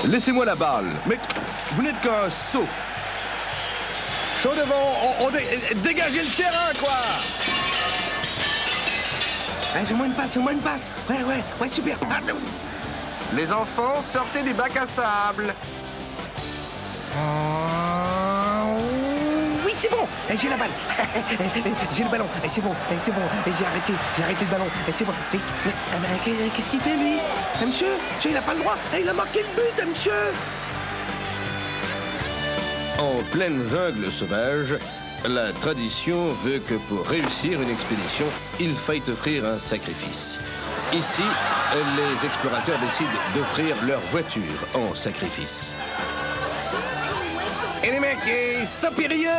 Laissez-moi la balle. Mais vous n'êtes qu'un sot. Chaud devant, dégagez le terrain, quoi. Fais-moi une passe. Ouais, super. Ah, non. Les enfants, sortez du bac à sable. Oui, c'est bon. J'ai la balle. J'ai le ballon. C'est bon. J'ai arrêté le ballon. C'est bon. Qu'est-ce qu'il fait, lui? Monsieur, il n'a pas le droit. Il a marqué le but, monsieur. En pleine jungle sauvage, la tradition veut que pour réussir une expédition, il faille offrir un sacrifice. Ici, les explorateurs décident d'offrir leur voiture en sacrifice. Et les mecs, ça périlleux.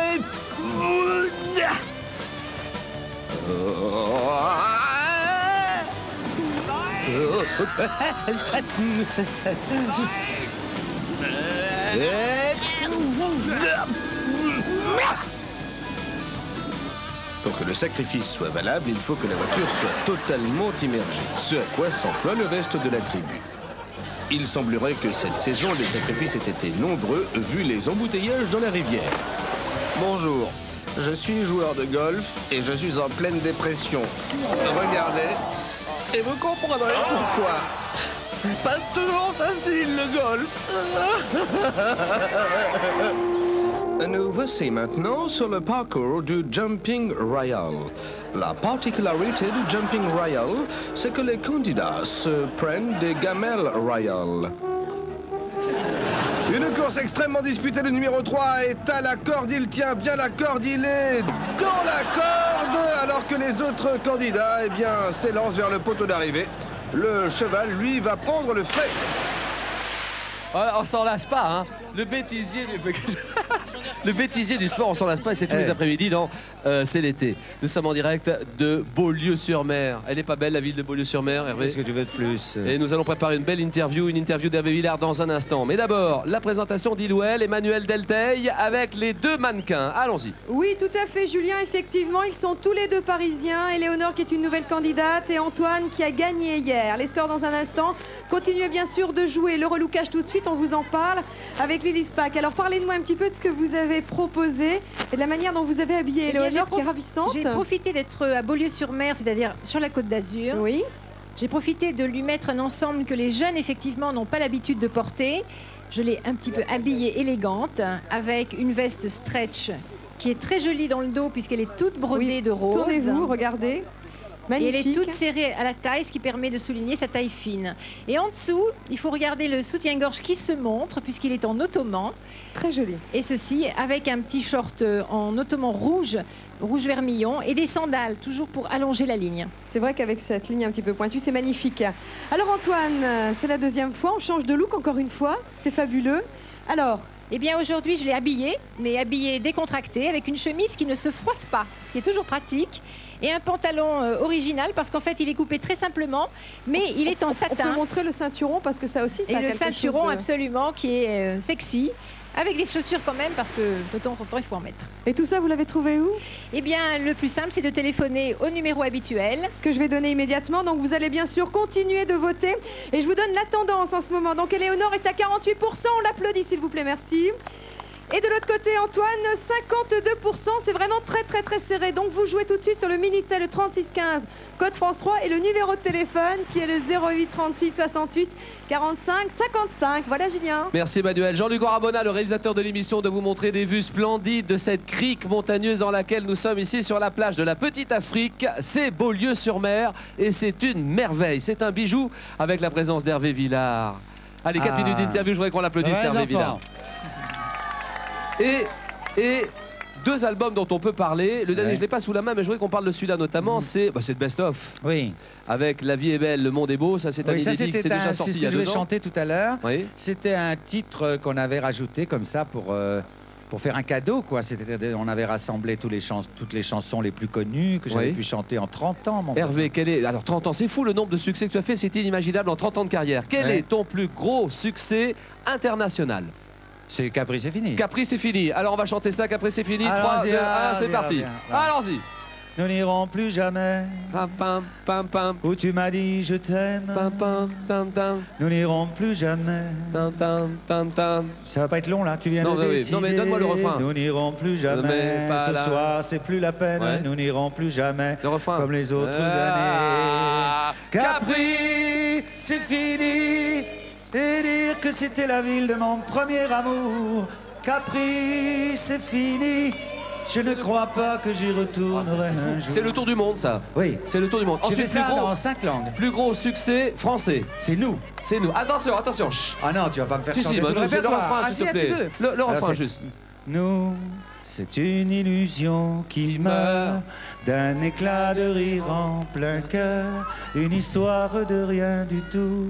Pour que le sacrifice soit valable, il faut que la voiture soit totalement immergée, ce à quoi s'emploie le reste de la tribu. Il semblerait que cette saison, les sacrifices aient été nombreux vu les embouteillages dans la rivière. Bonjour, je suis joueur de golf et je suis en pleine dépression. Regardez, et vous comprendrez pourquoi. C'est pas toujours facile, le golf. Nous voici maintenant sur le parcours du Jumping Royal. La particularité du Jumping Royal, c'est que les candidats se prennent des gamelles royales. Une course extrêmement disputée, le numéro 3 est à la corde, il tient bien la corde, il est dans la corde, alors que les autres candidats, s'élancent vers le poteau d'arrivée. Le cheval, lui, va prendre le frais. Voilà, on s'en lasse pas, hein. Le bêtisier du sport, on s'en lasse pas, et c'est tous les après-midi dans C'est l'été. Nous sommes en direct de Beaulieu-sur-Mer. Elle est pas belle, la ville de Beaulieu-sur-Mer, Hervé? Qu'est-ce que tu veux de plus? Et nous allons préparer une belle interview, d'Hervé Villard dans un instant. Mais d'abord, la présentation d'Ilouel, Emmanuel Delteil, avec les deux mannequins. Allons-y. Oui, tout à fait, Julien. Effectivement, ils sont tous les deux parisiens. Éléonore qui est une nouvelle candidate et Antoine qui a gagné hier. Les scores dans un instant. Continuez bien sûr de jouer le relookage tout de suite, on vous en parle avec Lily Spack. Alors parlez-moi un petit peu de ce que vous avez proposé et de la manière dont vous avez habillé Éléonore, qui est ravissante. J'ai profité d'être à Beaulieu-sur-Mer, c'est-à-dire sur la Côte d'Azur. Oui. J'ai profité de lui mettre un ensemble que les jeunes, effectivement, n'ont pas l'habitude de porter. Je l'ai un petit peu habillée élégante, avec une veste stretch qui est très jolie dans le dos, puisqu'elle est toute brodée de rose. Tournez-vous, regardez. Magnifique. Et elle est toute serrée à la taille, ce qui permet de souligner sa taille fine. Et en dessous, il faut regarder le soutien-gorge qui se montre, puisqu'il est en ottoman. Très joli. Et ceci avec un petit short en ottoman rouge vermillon, et des sandales, toujours pour allonger la ligne. C'est vrai qu'avec cette ligne un petit peu pointue, c'est magnifique. Alors Antoine, c'est la deuxième fois, on change de look encore une fois, c'est fabuleux. Alors, eh bien aujourd'hui je l'ai habillé, mais habillé décontracté, avec une chemise qui ne se froisse pas, ce qui est toujours pratique, et un pantalon original, parce qu'en fait il est coupé très simplement, mais il est en satin. On peut montrer le ceinturon, parce que ça aussi, ça a quelque chose de... Et le ceinturon absolument, qui est sexy, avec des chaussures quand même, parce que de temps en temps il faut en mettre. Et tout ça, vous l'avez trouvé où? Eh bien le plus simple, c'est de téléphoner au numéro habituel, que je vais donner immédiatement. Donc vous allez bien sûr continuer de voter, et je vous donne la tendance en ce moment. Donc Éléonore est à 48%, on l'applaudit s'il vous plaît, merci. Et de l'autre côté, Antoine, 52%, c'est vraiment très très très serré. Donc vous jouez tout de suite sur le Minitel 3615, code France 3, et le numéro de téléphone qui est le 08 36 68 45 55. Voilà Julien. Merci Emmanuel. Jean-Luc Orabona, le réalisateur de l'émission, de vous montrer des vues splendides de cette crique montagneuse dans laquelle nous sommes ici sur la plage de la Petite Afrique. C'est Beaulieu-sur-Mer et c'est une merveille. C'est un bijou avec la présence d'Hervé Villard. Allez, 4 minutes d'interview, je voudrais qu'on l'applaudisse, Hervé Villard. Et deux albums dont on peut parler. Le dernier, je ne l'ai pas sous la main, mais je voudrais qu'on parle de celui-là notamment. C'est le best-of. Oui. Avec La vie est belle, le monde est beau. Ça, c'est un inédit, c'est déjà sorti il y a 2 ans. C'est ce que je vais chanter tout à l'heure. Oui. C'était un titre qu'on avait rajouté comme ça pour faire un cadeau, quoi. On avait rassemblé toutes les chansons les plus connues que j'avais pu chanter en 30 ans. Hervé, alors 30 ans, c'est fou le nombre de succès que tu as fait. C'est inimaginable en 30 ans de carrière. Quel est ton plus gros succès international? C'est Capri, c'est fini. Capri, c'est fini. Alors on va chanter ça, Capri, c'est fini. 3, 2, 1, c'est parti. Allons-y. nous n'irons plus jamais. Pam, pam, pam, pam. Où tu m'as dit je t'aime, Pam, pam, tam, tam. nous n'irons plus jamais. Tam, tam, tam, tam. Ça va pas être long là, tu viens Non, de oui, décider. non, mais donne-moi le refrain. Nous n'irons plus jamais. Mais pas Ce là. soir, c'est plus la peine. Ouais. Nous n'irons plus jamais. Le refrain. Comme les autres Ah, années. Capri, c'est fini. Et dire que c'était la ville de mon premier amour. Capri, c'est fini. Je ne crois pas que j'y retournerai un jour. C'est le tour du monde, ça. Oui. C'est le tour du monde. J'ai fait Ensuite, ça dans 5 langues. plus gros succès français. C'est nous. C'est nous. Attention, attention. Chut. Ah non, tu vas pas me faire Si, chanter si, tout bah, le nous, c'est le répertoire. refrain, Ah, s'il si, te plaît. tu veux. Le Alors, refrain, c'est- juste. Nous, c'est une illusion qui meurt d'un éclat de rire en plein cœur, une histoire de rien du tout,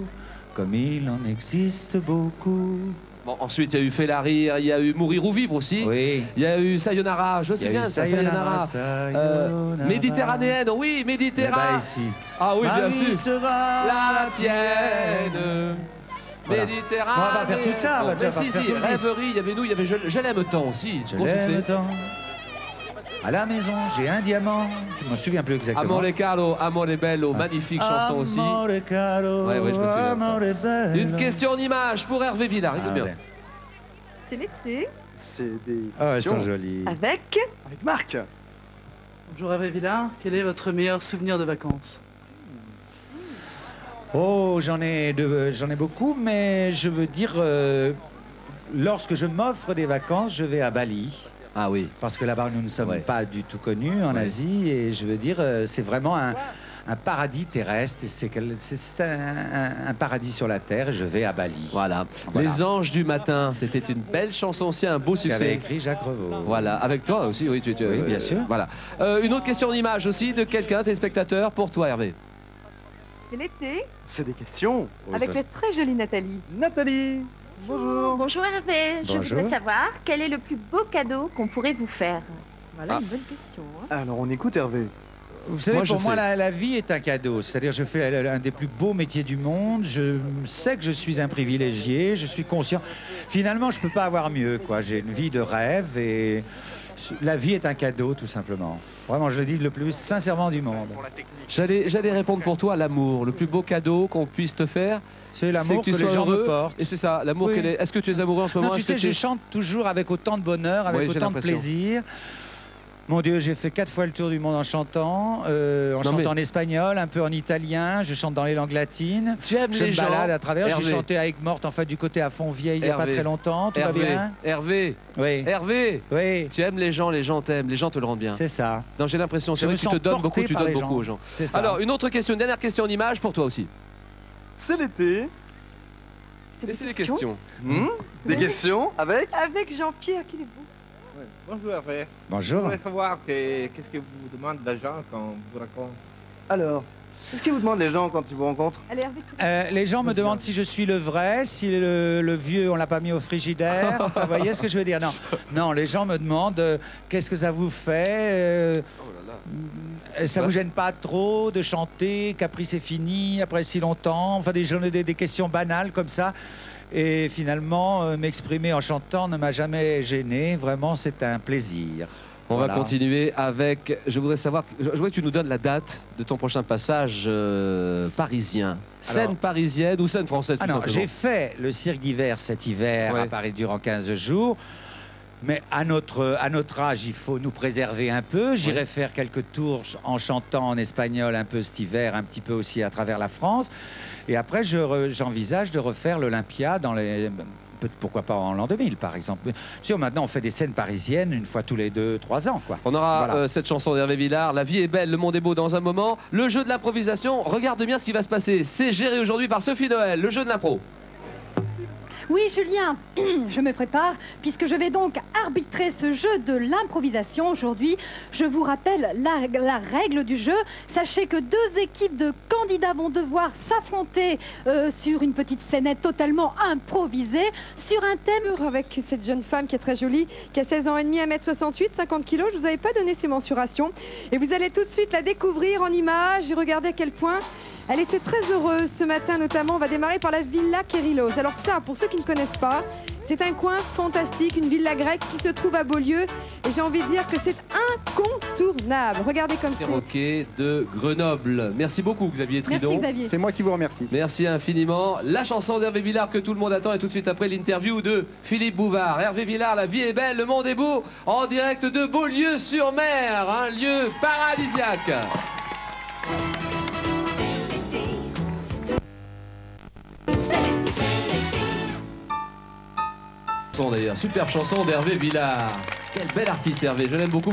comme il en existe beaucoup. Bon, ensuite, il y a eu Fais la rire, il y a eu Mourir ou vivre aussi. Oui. Il y a eu Sayonara, je me Il y a souviens eu de ça, Sayonara. Sayonara. Méditerranéenne, oui, Eh ben, Méditerranée. ici. Ah oui, Ma bien vie sûr. sera La tienne. Voilà. Méditerranée. On va pas faire tout ça, Bon, tu vas mais pas si, faire si, tout le disque. Rêverie, il y avait nous, il y avait Je l'aime tant aussi. Je Gros l'aime succès. tant. À la maison, j'ai un diamant. Je me souviens plus exactement. Amore Caro, Amore Bello, magnifique chanson aussi. Amore caro, Ouais, ouais, je me souviens de ça. amore bello. Une question en image pour Hervé Villard, écoute Ah, bien. ouais. C'est l'été. C'est des Oh, elles questions sont jolies. Avec avec Marc. Bonjour Hervé Villard, quel est votre meilleur souvenir de vacances? Oh, j'en ai beaucoup, mais je veux dire, lorsque je m'offre des vacances, je vais à Bali. Ah oui. Parce que là-bas, nous ne sommes Ouais. pas du tout connus en Ouais. Asie. Et je veux dire, c'est vraiment un paradis terrestre. C'est un paradis sur la terre. Et je vais à Bali. Voilà. Voilà. Les Anges du matin, c'était une belle chanson aussi, un beau Qu'avait succès. écrit Jacques Revaux. Voilà, avec toi aussi, oui, Oui, bien sûr. Voilà. Une autre question en image aussi de quelqu'un, téléspectateur, pour toi, Hervé. C'est l'été. C'est des questions. Avec la très jolie Nathalie. Nathalie. Bonjour. Bonjour Hervé, je Bonjour. voudrais savoir quel est le plus beau cadeau qu'on pourrait vous faire. Voilà Ah. une bonne question. hein. Alors on écoute Hervé. Vous savez, Moi, je pour moi, sais. la vie est un cadeau. C'est-à-dire, je fais un des plus beaux métiers du monde. Je sais que je suis un privilégié. Je suis conscient. Finalement, je ne peux pas avoir mieux, quoi. J'ai une vie de rêve et la vie est un cadeau, tout simplement. Vraiment, je le dis le plus sincèrement du monde. J'allais répondre pour toi, l'amour. Le plus beau cadeau qu'on puisse te faire, C'est l'amour c'est que, tu les sois gens heureux. me portent. Et c'est ça, l'amour Oui. qu'elle est. Est-ce que tu es amoureux en ce moment? Non, tu Est-ce sais, que je tu- chante toujours avec autant de bonheur, avec Oui, j'ai autant de l'impression. plaisir. Mon Dieu, j'ai fait 4 fois le tour du monde en chantant, Non, mais- en espagnol, un peu en italien, je chante dans les langues latines. Tu aimes Je les me gens. balade à travers. J'ai Hervé. chanté avec Morte, en fait, du côté à Fontvieille il n'y a pas Hervé. très longtemps. Tout va Hervé, bien? Hervé, Oui. Hervé, Oui, tu aimes les gens t'aiment, les gens te le rendent bien. c'est ça. Non, j'ai l'impression, c'est Je vrai me que tu te sens donnes porté beaucoup, tu par donnes les beaucoup gens. aux gens. C'est ça. Alors, une autre question, une dernière question en image pour toi aussi. C'est l'été. C'est Laissez des les questions. Des questions avec Avec Jean-Pierre, qu'il est beau. Bonjour Hervé. Je Bonjour. voudrais savoir qu'est-ce que vous demande l'agent quand vous raconte. Alors, qu'est-ce qu'ils vous demandent les gens quand ils vous rencontrent? Allez, Hervé, tout Les gens me demandent si je suis le vrai, si le vieux, on l'a pas mis au frigidaire. Enfin, vous voyez ce que je veux dire? Non, non, les gens me demandent qu'est-ce que ça vous fait ça vous gêne pas trop de chanter Capri c'est fini après si longtemps? Enfin, des questions banales comme ça. Et finalement, m'exprimer en chantant ne m'a jamais gêné. Vraiment, c'est un plaisir. On Voilà. va continuer avec. Je voudrais savoir. Je voudrais que tu nous donnes la date de ton prochain passage parisien. Scène Alors- parisienne ou scène française tout Ah non, simplement. j'ai fait le cirque d'hiver cet hiver Ouais. à Paris durant 15 jours. Mais à notre âge, il faut nous préserver un peu. J'irai faire quelques tours en chantant en espagnol un peu cet hiver, un petit peu aussi à travers la France. Et après, j'envisage de refaire l'Olympia dans les... Pourquoi pas en l'an 2000, par exemple. Mais, tu sais, maintenant, on fait des scènes parisiennes une fois tous les 2-3 ans, quoi. On aura Voilà. cette chanson d'Hervé Villard, La vie est belle, le monde est beau dans un moment. Le jeu de l'improvisation, regarde bien ce qui va se passer. C'est géré aujourd'hui par Sophie Noël, le jeu de l'impro. Oui, Julien, je me prépare puisque je vais donc arbitrer ce jeu de l'improvisation aujourd'hui. Je vous rappelle la règle du jeu. Sachez que 2 équipes de candidats vont devoir s'affronter sur une petite scénette totalement improvisée sur un thème. avec cette jeune femme qui est très jolie, qui a 16 ans et demi, 1m68, 50 kg. Je vous avais pas donné ses mensurations. Et vous allez tout de suite la découvrir en images et regarder à quel point elle était très heureuse ce matin notamment. On va démarrer par la Villa Kérilos. Alors ça, pour ceux qui ne connaissent pas, C'est un coin fantastique, une villa grecque qui se trouve à Beaulieu. Et j'ai envie de dire que c'est incontournable. Regardez comme c'est. Perroquet de Grenoble. Merci beaucoup, Xavier Tridon. Merci Xavier. C'est moi qui vous remercie. Merci infiniment. La chanson d'Hervé Villard que tout le monde attend et tout de suite après l'interview de Philippe Bouvard. Hervé Villard, la vie est belle, le monde est beau, en direct de Beaulieu-sur-Mer, un lieu paradisiaque. D'ailleurs, superbe chanson d'Hervé Villard. Quel bel artiste Hervé, je l'aime beaucoup.